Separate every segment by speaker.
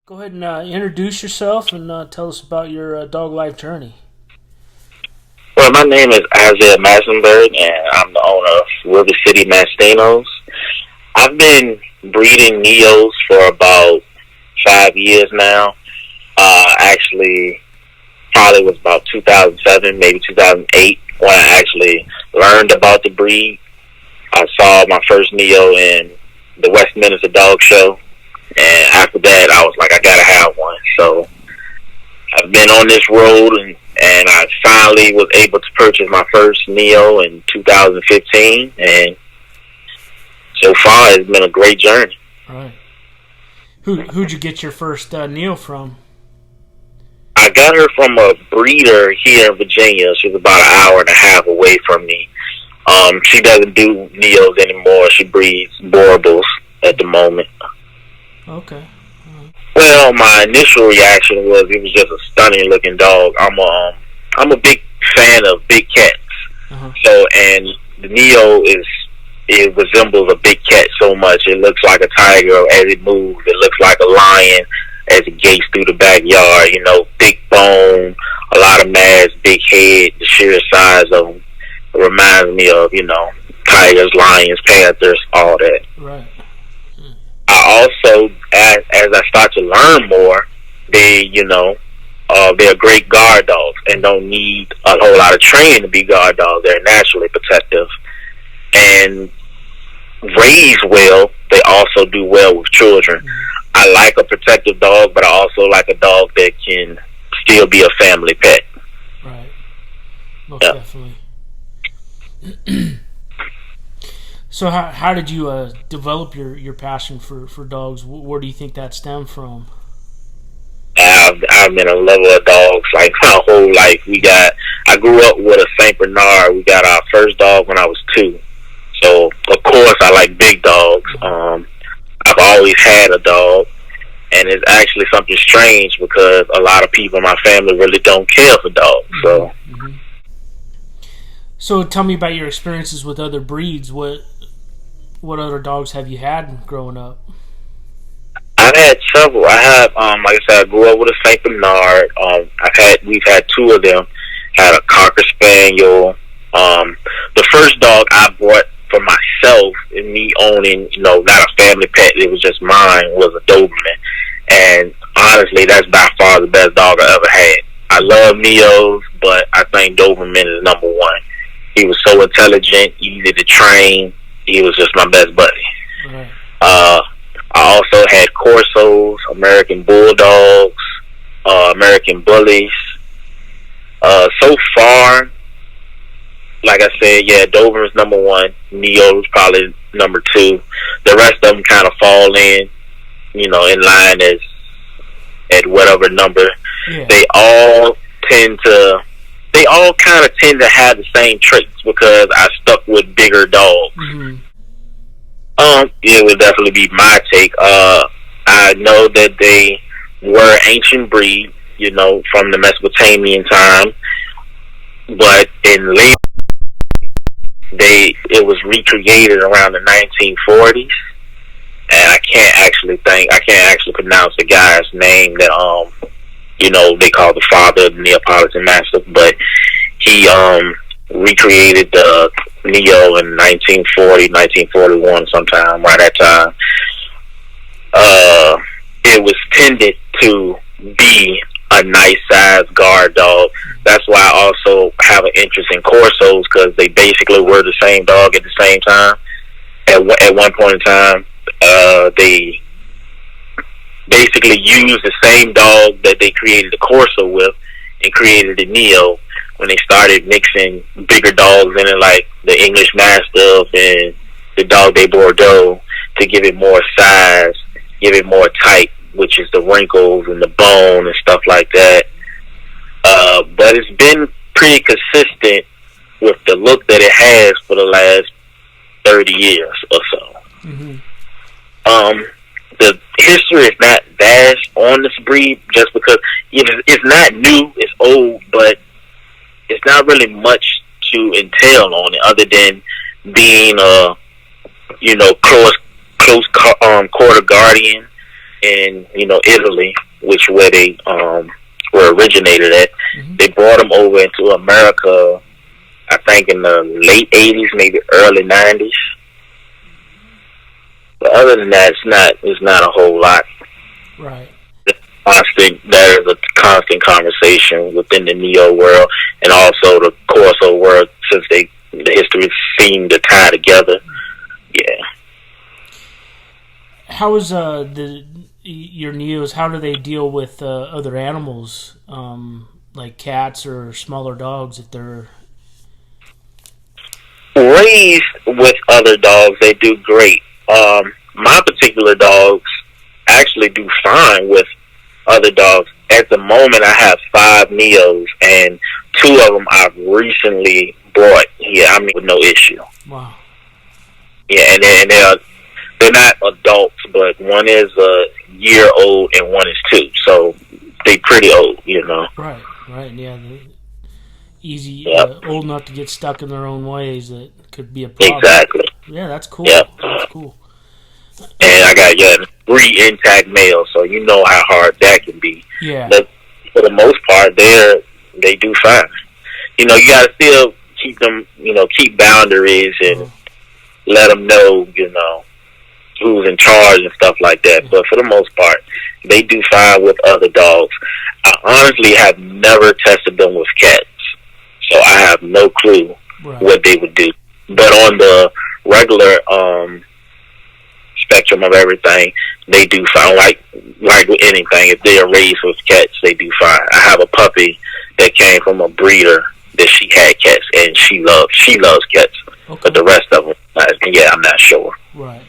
Speaker 1: Go ahead and introduce yourself and tell us about your dog life journey.
Speaker 2: Well, my name is Isiah Massenburg, and I'm the owner of River City Mastinos. I've been breeding Neos for about 5 years now. Actually, probably was about 2007, maybe 2008, when I actually learned about the breed. I saw my first Neo in the Westminster Dog Show, and after that, I was like, I gotta have one. So I've been on this road, and I finally was able to purchase my first Neo in 2015, and so far it's been a great journey.
Speaker 1: All right. Who'd you get your first Neo from?
Speaker 2: I got her from a breeder here in Virginia. She was about an hour and a half away from me. She doesn't do Neos anymore. She breeds Borables at the moment.
Speaker 1: Okay.
Speaker 2: Well, my initial reaction was it was just a stunning looking dog. I'm a big fan of big cats.
Speaker 1: Uh-huh.
Speaker 2: So, and the Neo it resembles a big cat so much. It looks like a tiger as it moves. It looks like a lion as it gates through the backyard. You know, thick bone, a lot of mass, big head. The sheer size of them reminds me of, you know, tigers, lions, panthers, all that.
Speaker 1: Right.
Speaker 2: I also, as I start to learn more, they're great guard dogs and don't need a whole lot of training to be guard dogs. They're naturally protective and raised well. They also do well with children. Mm-hmm. I like a protective dog, but I also like a dog that can still be a family pet.
Speaker 1: Right. Most definitely. So how did you develop your passion for dogs? Where do you think that stemmed from?
Speaker 2: I've been a lover of dogs like my whole life. I grew up with a Saint Bernard. We got our first dog when I was 2. So of course I like big dogs. I've always had a dog, and it's actually something strange because a lot of people in my family really don't care for dogs. So.
Speaker 1: Mm-hmm. So tell me about your experiences with other breeds. What other dogs have you had growing up?
Speaker 2: I've had several. I have, like I said, I grew up with a Saint Bernard. We've had 2 of them. Had a Cocker Spaniel. The first dog I bought for myself, and me owning, not a family pet, it was just mine, was a Doberman. And honestly, that's by far the best dog I ever had. I love Neos, but I think Doberman is number 1. He was so intelligent, easy to train. He was just my best buddy.
Speaker 1: Right.
Speaker 2: I also had Corsos, American Bulldogs, American Bullies. So far, like I said, Doberman's number 1. Neo's probably number 2. The rest of them kind of fall in line at whatever number.
Speaker 1: Yeah.
Speaker 2: They all kind of tend to have the same traits because I stuck with bigger dogs.
Speaker 1: Mm-hmm.
Speaker 2: It would definitely be my take. I know that they were ancient breed, from the Mesopotamian time, but in later it was recreated around the 1940s, and I can't actually pronounce the guy's name that they call the father of the Neapolitan Mastiff, but he recreated the Neo in 1940, 1941, sometime right at that time. It was tended to be a nice sized guard dog. That's why I also have an interest in Corsos, because they basically were the same dog at the same time. At one point in time, they basically used the same dog that they created the Corso with and created the Neo when they started mixing bigger dogs in it, like the English Mastiff and the Dog de Bordeaux, to give it more size, give it more type, which is the wrinkles and the bone and stuff like that. But it's been pretty consistent with the look that it has for the last 30 years or so.
Speaker 1: Mm-hmm.
Speaker 2: The history is not vast on this breed just because it's not new, it's old, but it's not really much to entail on it other than being a close quarter guardian in Italy, which where they were originated at.
Speaker 1: Mm-hmm.
Speaker 2: They brought them over into America, I think in the late '80s, maybe early '90s. But other than that, it's not a whole lot.
Speaker 1: Right.
Speaker 2: There is a constant conversation within the Neo world and also the Corso world, since the history seem to tie together. Yeah.
Speaker 1: How is your Neos? How do they deal with other animals, like cats or smaller dogs? If they're
Speaker 2: raised with other dogs, they do great. My particular dogs actually do fine with other dogs. At the moment, I have 5 Neos, and 2 of them I've recently brought here. I mean, with no issue.
Speaker 1: Wow.
Speaker 2: Yeah, and they're not adults, but one is a year old and one is 2, so they pretty old,
Speaker 1: Right, yeah. Easy,
Speaker 2: yep.
Speaker 1: Old enough to get stuck in their own ways. That could be a problem.
Speaker 2: Exactly.
Speaker 1: Yeah, that's cool.
Speaker 2: Yep.
Speaker 1: That's cool.
Speaker 2: And I got 3 intact males, so you know how hard that can be.
Speaker 1: Yeah.
Speaker 2: But for the most part, they do fine. You gotta still keep them, keep boundaries and let them know, who's in charge and stuff like that. But for the most part, they do fine with other dogs. I honestly have never tested them with cats, so I have no clue what they would do. But on the regular spectrum of everything, they do fine. Like with anything, if they are raised with cats, they do fine. I have a puppy that came from a breeder that she had cats, and she loves cats. Okay. But the rest of them, I'm not sure.
Speaker 1: Right.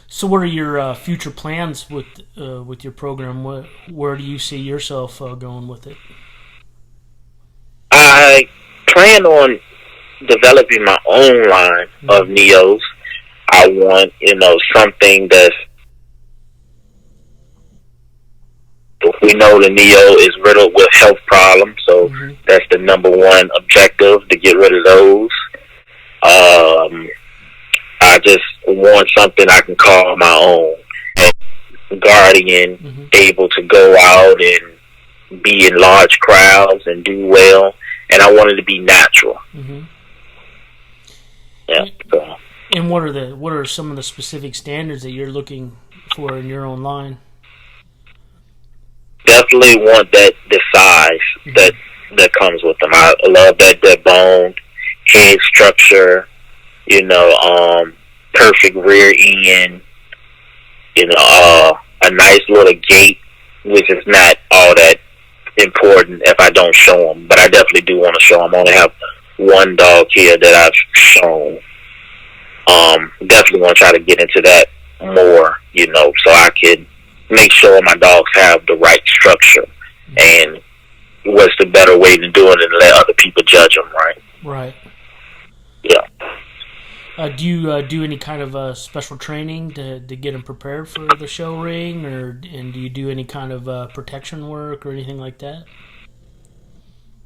Speaker 1: So, what are your future plans with your program? Where do you see yourself going with it?
Speaker 2: I plan on developing my own line of Neos. I want, something that's. We know the Neo is riddled with health problems, so that's the number one objective, to get rid of those. I just want something I can call my own. And guardian, able to go out and be in large crowds and do well. And I want it to be natural. Yeah. So.
Speaker 1: And what are some of the specific standards that you're looking for in your own line?
Speaker 2: Definitely want the size that comes with them. I love that bone, head structure, perfect rear end, a nice little gait, which is not all that important if I don't show them, but I definitely do want to show them. I only have 1 dog here that I've shown. Definitely want to try to get into that more, so I can make sure my dogs have the right structure and what's the better way to do it, and let other people judge them, right?
Speaker 1: Right.
Speaker 2: Yeah.
Speaker 1: Do you do any kind of special training to get them prepared for the show ring, and do you do any kind of protection work or anything like that?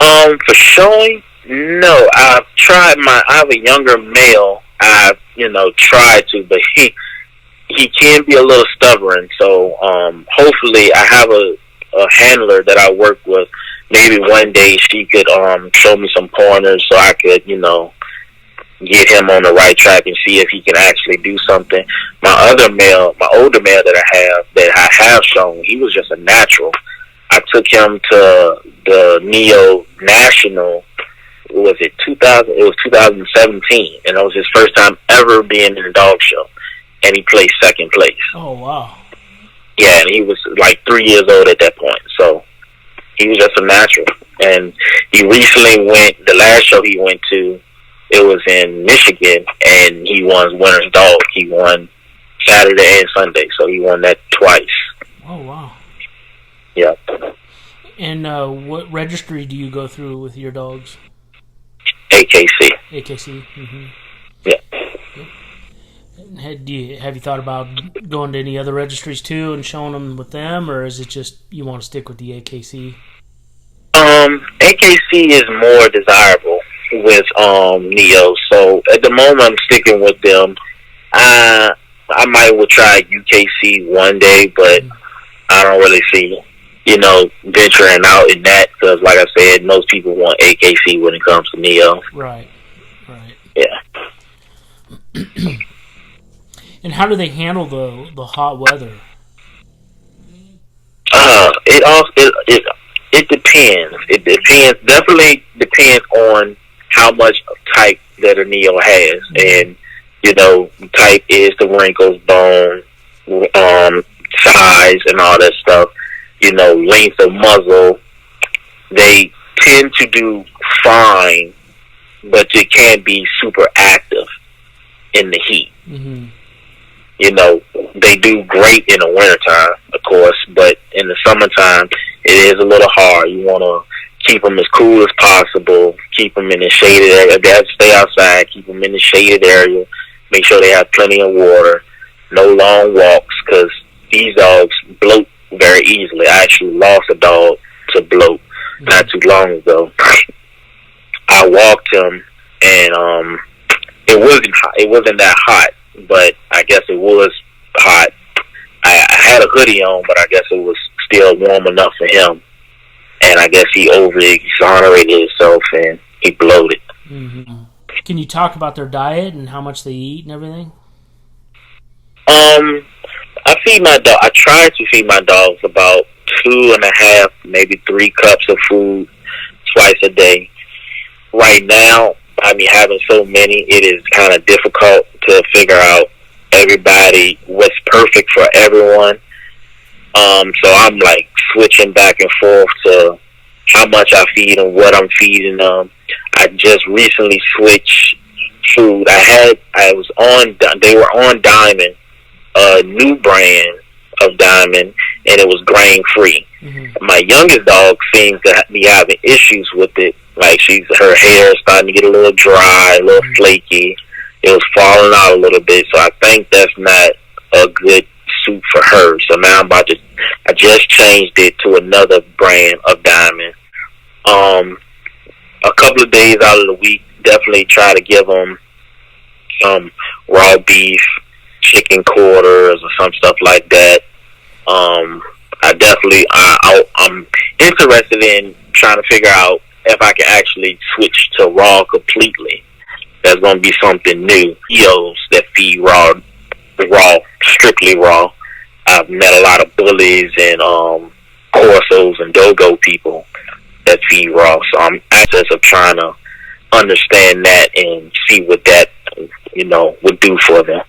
Speaker 2: For showing, no. I've tried I have a younger male. I've tried to, but he can be a little stubborn. So hopefully, I have a handler that I work with. Maybe one day she could show me some pointers so I could get him on the right track and see if he can actually do something. My older male that I have shown, he was just a natural. I took him to the Neo National. Was it 2000? It was 2017, and it was his first time ever being in a dog show, and he placed 2nd place.
Speaker 1: Oh wow!
Speaker 2: Yeah, and he was like 3 years old at that point, so he was just a natural. And he recently went. The last show he went to, it was in Michigan, and he won winner's dog. He won Saturday and Sunday, so he won that twice.
Speaker 1: Oh wow!
Speaker 2: Yeah.
Speaker 1: And what registry do you go through with your dogs?
Speaker 2: AKC.
Speaker 1: AKC.
Speaker 2: Yeah.
Speaker 1: Have you thought about going to any other registries too and showing them with them, or is it just you want to stick with the AKC?
Speaker 2: AKC is more desirable with Neo, so at the moment I'm sticking with them. I might will try UKC one day, but I don't really see, venturing out in that because, like I said, most people want AKC when it comes to Neo.
Speaker 1: Right.
Speaker 2: Yeah.
Speaker 1: And how do they handle the hot weather?
Speaker 2: It depends. It depends. Definitely depends on how much type that a Neo has, and type is the wrinkles, bone, size, and all that stuff. Length of muzzle. They tend to do fine, but it can't be super active in the heat.
Speaker 1: Mm-hmm.
Speaker 2: They do great in the wintertime, of course, but in the summertime, it is a little hard. You want to keep them as cool as possible, keep them in the shaded area. They have to stay outside, keep them in the shaded area, make sure they have plenty of water, no long walks, because these dogs bloat very easily. I actually lost a dog to bloat not too long ago. I walked him, and it wasn't hot. It wasn't that hot, but I guess it was hot. I had a hoodie on, but I guess it was still warm enough for him. And I guess he exonerated himself and he bloated.
Speaker 1: Mm-hmm. Can you talk about their diet and how much they eat and everything?
Speaker 2: I feed my dog. I try to feed my dogs about 2.5, maybe 3 cups of food twice a day. Right now, having so many, it is kind of difficult to figure out what's perfect for everyone. So I'm like switching back and forth to how much I feed them, what I'm feeding them. I just recently switched food. They were on Diamond, a new brand of Diamond, and it was grain free. Mm-hmm. My youngest dog seems to be having issues with it. Like her hair is starting to get a little dry, a little flaky. It was falling out a little bit, so I think that's not a good suit for her. So now I just changed it to another brand of Diamond. A couple of days out of the week, definitely try to give them some raw beef, chicken quarters, or some stuff like that. I'm interested in trying to figure out if I can actually switch to raw completely. That's going to be something new. EOs that feed raw, strictly raw. I've met a lot of bullies and Corsos and Dogo people that feed raw. So I'm anxious of trying to understand that and see what that would do for them.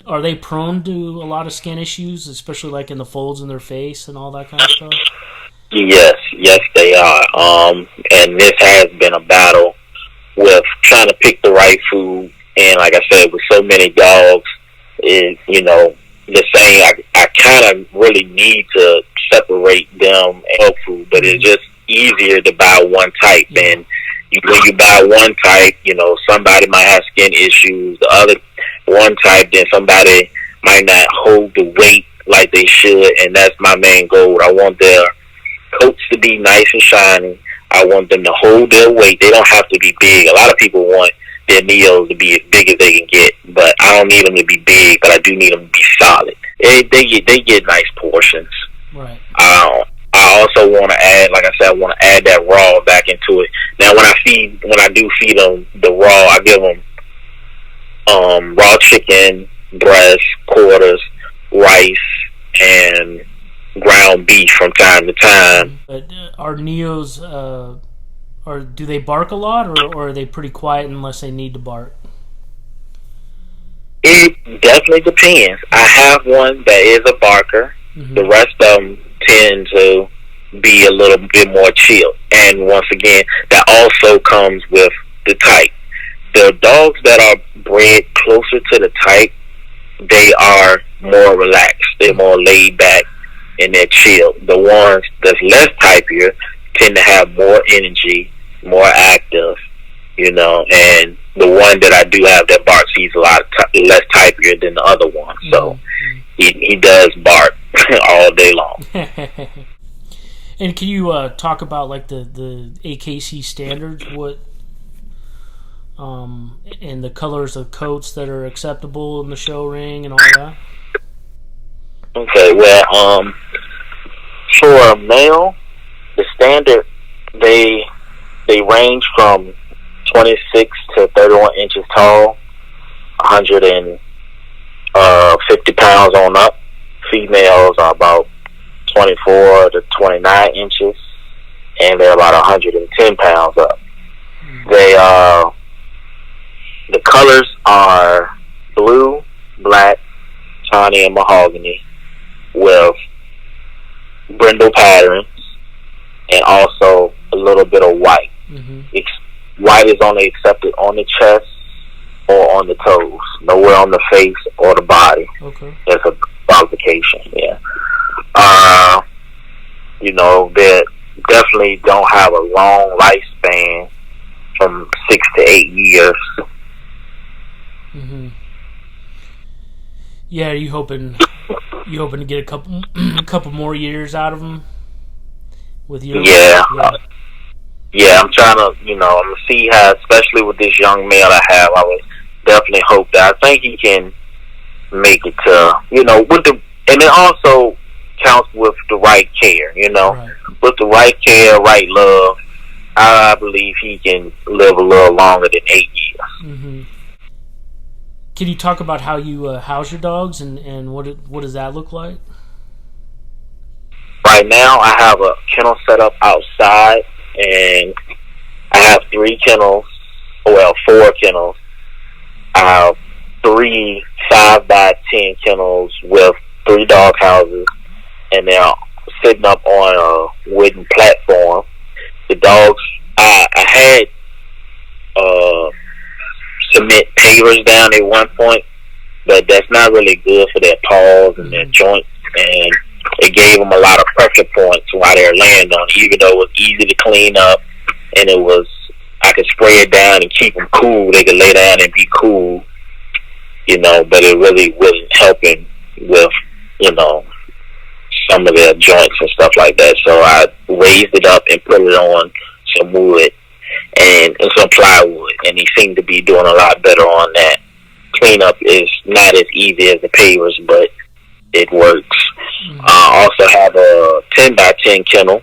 Speaker 1: Are they prone to a lot of skin issues, especially like in the folds in their face and all that kind of stuff?
Speaker 2: Yes, they are. And this has been a battle with trying to pick the right food. And like I said, with so many dogs, the saying, I kind of really need to separate them and dog food, but it's just easier to buy one type. And when you buy one type, somebody might have skin issues. The other one type, then somebody might not hold the weight like they should, and that's my main goal. I want their coats to be nice and shiny. I want them to hold their weight. They don't have to be big. A lot of people want their Neos to be as big as they can get, but I don't need them to be big, but I do need them to be solid. They get nice portions.
Speaker 1: Right.
Speaker 2: I also want to add, like I said, I want to add that raw back into it. Now, when I do feed them the raw, I give them raw chicken, breast, quarters, rice, and ground beef from time to time.
Speaker 1: But are Neos, or do they bark a lot, or are they pretty quiet unless they need to bark?
Speaker 2: It definitely depends. I have one that is a barker. Mm-hmm. The rest of them tend to be a little bit more chill. And once again, that also comes with the type. The dogs that are bred closer to the type, they are more relaxed. They're more laid back and they're chill. The ones that's less typier tend to have more energy, more active, and the one that I do have that barks, he's a lot less typier than the other one. So he does bark all day long.
Speaker 1: And can you talk about like the AKC standards? What and the colors of coats that are acceptable in the show ring and all that?
Speaker 2: Okay, well, for a male, the standard they range from 26 to 31 inches tall, 150 pounds on up. Females are about 24 to 29 inches, and they're about 110 pounds up. They the colors are blue, black, tawny, and mahogany with brindle patterns, and also a little bit of white.
Speaker 1: Mm-hmm.
Speaker 2: White is only accepted on the chest or on the toes, nowhere on the face or the body.
Speaker 1: Okay.
Speaker 2: That's a qualification. Yeah. They definitely don't have a long lifespan from 6 to 8 years.
Speaker 1: Mm-hmm. Yeah, you hoping to get a couple more years out of them with your
Speaker 2: Yeah, I'm trying to, I'm gonna see how, especially with this young male I have, I would definitely hope that I think he can make it to, and it also counts with the right care,
Speaker 1: Right.
Speaker 2: with the right care, right love, I believe he can live a little longer than 8 years.
Speaker 1: Mm-hmm. Can you talk about how you house your dogs and what does that look like?
Speaker 2: Right now, I have a kennel set up outside, and I have 4 kennels. I have 3 5x10 kennels with 3 dog houses, and they're sitting up on a wooden platform. The dogs, I had cement pavers down at one point, but that's not really good for their paws and their joints, and it gave them a lot of pressure points while they're laying on it, even though it was easy to clean up, and I could spray it down and keep them cool. They could lay down and be cool, but it really wasn't helping with, some of their joints and stuff like that. So I raised it up and put it on some wood and some plywood, and he seemed to be doing a lot better on that. Cleanup is not as easy as the pavers, but it works. Mm-hmm. I also have a 10x10 kennel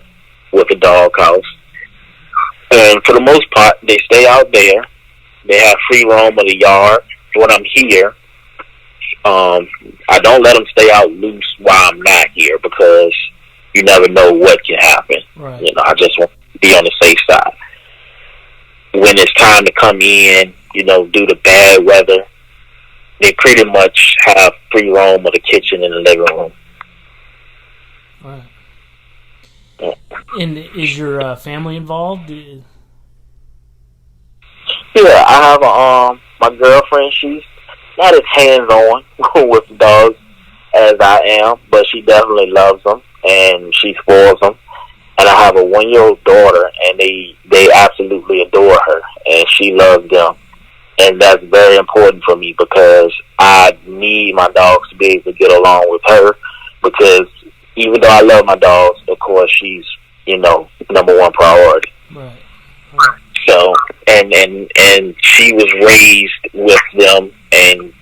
Speaker 2: with a dog house, and for the most part, they stay out there. They have free roam of the yard. When I'm here, I don't let them stay out loose while I'm not here, because you never know what can happen.
Speaker 1: Right.
Speaker 2: I just want to be on the safe side. When it's time to come in, due to bad weather, they pretty much have free roam of the kitchen and the living room.
Speaker 1: Right. Yeah. And is your family involved?
Speaker 2: Yeah, I have my girlfriend. She's not as hands-on with the dogs as I am, but she definitely loves them and she spoils them. And I have a 1-year-old daughter, and they absolutely adore her, and she loves them. And that's very important for me, because I need my dogs to be able to get along with her, because even though I love my dogs, of course, she's, number one priority.
Speaker 1: Right.
Speaker 2: So, and she was raised with them, and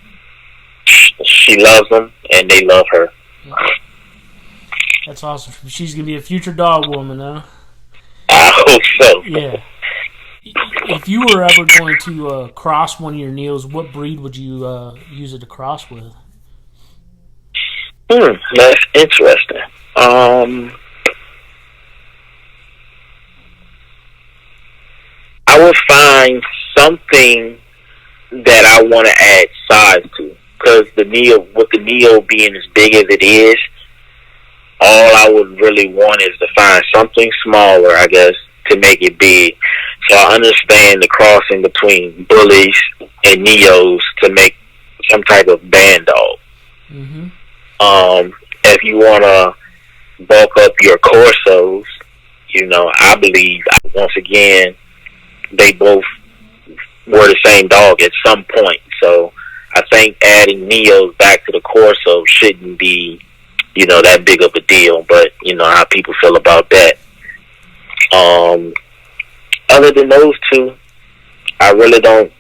Speaker 2: she loves them, and they love her.
Speaker 1: That's awesome. She's going to be a future dog woman, huh?
Speaker 2: I hope so.
Speaker 1: Yeah. If you were ever going to cross one of your Neos, what breed would you use it to cross with?
Speaker 2: That's interesting. I would find something that I want to add size to, because with the Neo being as big as it is, all I would really want is to find something smaller, I guess, to make it big. So I understand the crossing between bullies and Neos to make some type of band dog.
Speaker 1: Mm-hmm.
Speaker 2: If you want to bulk up your Corsos, I believe, once again, they both were the same dog at some point. So I think adding Neos back to the Corso shouldn't be, that big of a deal. But, how people feel about that. Other than those two, I really don't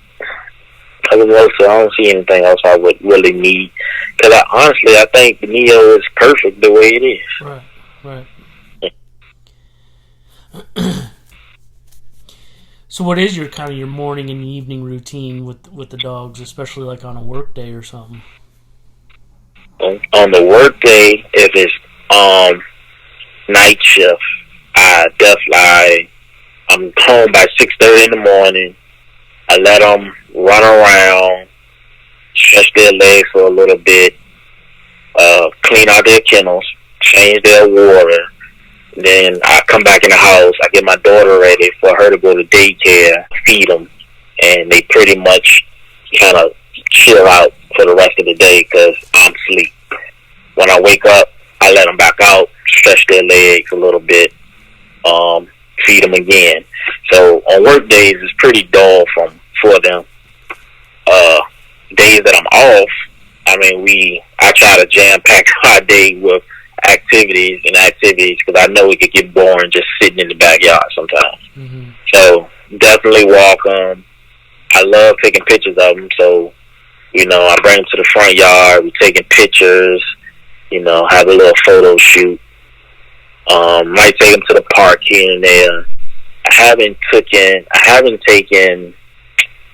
Speaker 2: I don't see anything else I would really need. Because I think the Neo is perfect the way it is.
Speaker 1: Right, right. So what is your kind of your morning and evening routine with the dogs, especially like on a work day or something?
Speaker 2: On the work day, if it's night shift, I'm home by 6:30 in the morning. I let them run around, stretch their legs for a little bit, clean out their kennels, change their water. Then I come back in the house. I get my daughter ready for her to go to daycare, feed them, and they pretty much kind of chill out for the rest of the day because I'm asleep. When I wake up, I let them back out, stretch their legs a little bit, feed them again. So on work days, it's pretty dull for them. Days that I'm off, I try to jam pack my day with activities because I know it could get boring just sitting in the backyard sometimes. Mm-hmm. So definitely walk them. I love taking pictures of them, so I bring them to the front yard. We're taking pictures. Have a little photo shoot. Might take them to the park here and there. I haven't taken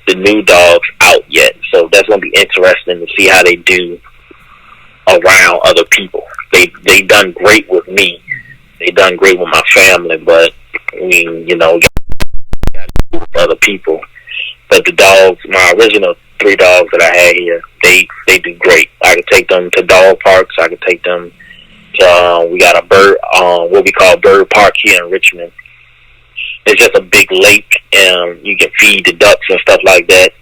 Speaker 2: the new dogs out yet, so that's gonna be interesting to see how they do around other people. They done great with me. They done great with my family, but other people. But the dogs, my original 3 dogs that I had here, they do great. I could take them to dog parks. I could take them to we got a bird, what we call Bird Park here in Richmond. It's just a big lake, and you can feed the ducks and stuff like that.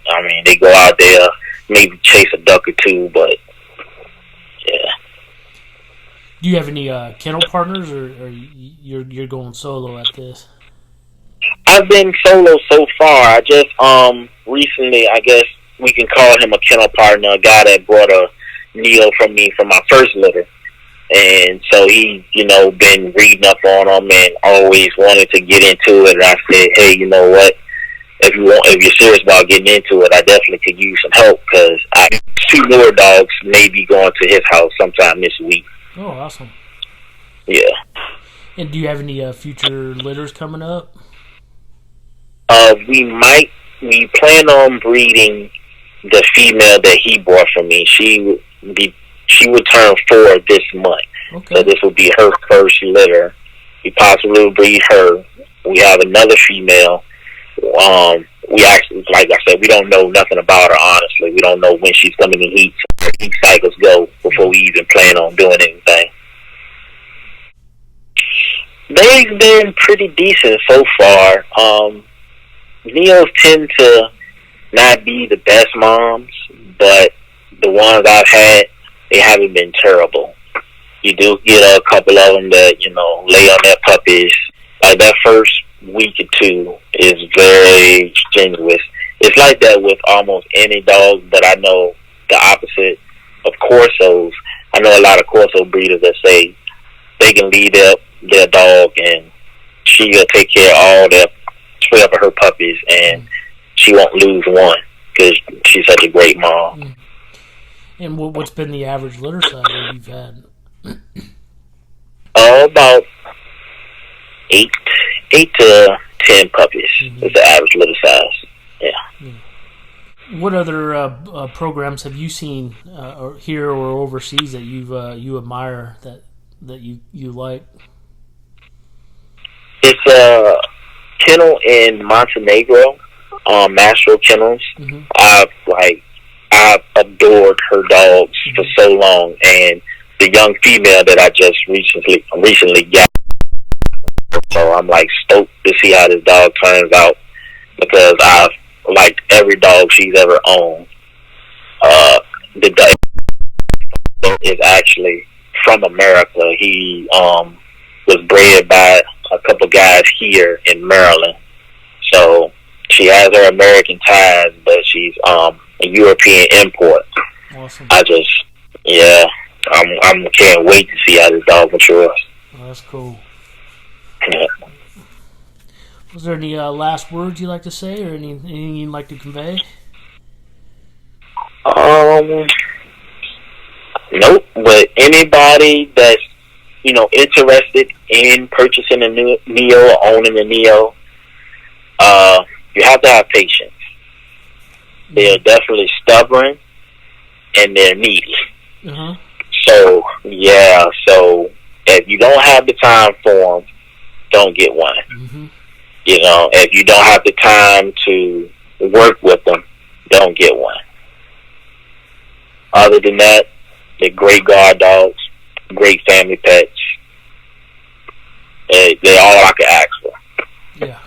Speaker 2: They go out there, maybe chase a duck or two, but yeah.
Speaker 1: Do you have any kennel partners, or you're going solo at this?
Speaker 2: I've been solo so far. I just recently, I guess we can call him a kennel partner, a guy that brought a Neo from me from my first litter. And so he, been reading up on them and always wanted to get into it. And I said, hey, you know what? If you're serious about getting into it, I definitely could use some help because 2 newer dogs may be going to his house sometime this week.
Speaker 1: Oh, awesome.
Speaker 2: Yeah.
Speaker 1: And do you have any future litters coming up?
Speaker 2: We plan on breeding the female that he bought from me. She would turn 4 this month. Okay. So this will be her first litter. We possibly will breed her. We have another female. We actually, like I said, we don't know nothing about her, honestly. We don't know when she's coming to heat. Heat cycles go before we even plan on doing anything. They've been pretty decent so far. Neos tend to not be the best moms, but the ones I've had, they haven't been terrible. You do get a couple of them that, lay on their puppies. Like that first week or 2 is very strenuous. It's like that with almost any dog, but I know the opposite of Corsos. I know a lot of Corso breeders that say they can lead their dog and she'll take care of all their 12 of her puppies and she won't lose one because she's such a great mom.
Speaker 1: And what's been the average litter size that you've had?
Speaker 2: About 8 to 10 puppies is the average litter size. Yeah.
Speaker 1: What other programs have you seen or here or overseas that you admire that you like?
Speaker 2: It's a kennel in Montenegro, Mastro Kennels. I've adored her dogs for so long, and the young female that I just recently got. So I'm stoked to see how this dog turns out because I've liked every dog she's ever owned. The dog is actually from America. He was bred by a couple guys here in Maryland. So she has her American ties, but she's a European import.
Speaker 1: Awesome.
Speaker 2: I can't wait to see how this dog matures.
Speaker 1: Oh, that's cool.
Speaker 2: Yeah.
Speaker 1: Was there any last words you'd like to say or anything you'd like to convey?
Speaker 2: Um, nope. But anybody that's interested in purchasing a new Neo or owning a Neo, you have to have patience. They're definitely stubborn and they're needy.
Speaker 1: Uh-huh.
Speaker 2: So yeah, so if you don't have the time for them, don't get one.
Speaker 1: Mm-hmm.
Speaker 2: If you don't have the time to work with them, don't get one. Other than that, they're great guard dogs, great family pets. They're all I can ask for.
Speaker 1: Yeah.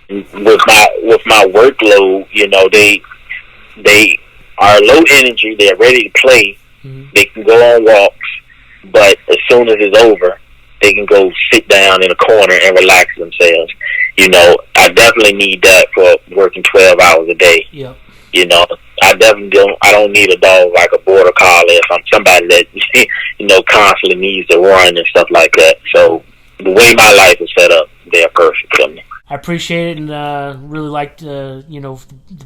Speaker 2: With my workload, they are low energy. They're ready to play.
Speaker 1: Mm-hmm.
Speaker 2: They can go on walks, but as soon as it's over, they can go sit down in a corner and relax themselves. I definitely need that for working 12 hours a day.
Speaker 1: Yep.
Speaker 2: I definitely don't. I don't need a dog like a border collie if I'm somebody that constantly needs to run and stuff like that. So the way my life is set up, they're perfect for me.
Speaker 1: I appreciate it, and really liked the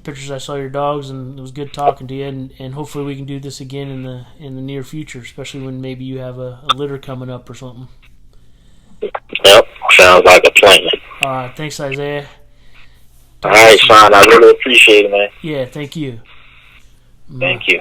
Speaker 1: pictures I saw of your dogs, and it was good talking to you. And hopefully we can do this again in the near future, especially when maybe you have a litter coming up or something.
Speaker 2: Yep, sounds like a plan.
Speaker 1: All right, thanks, Isiah.
Speaker 2: All right, Sean, I really appreciate it, man.
Speaker 1: Yeah, thank you.
Speaker 2: Thank you.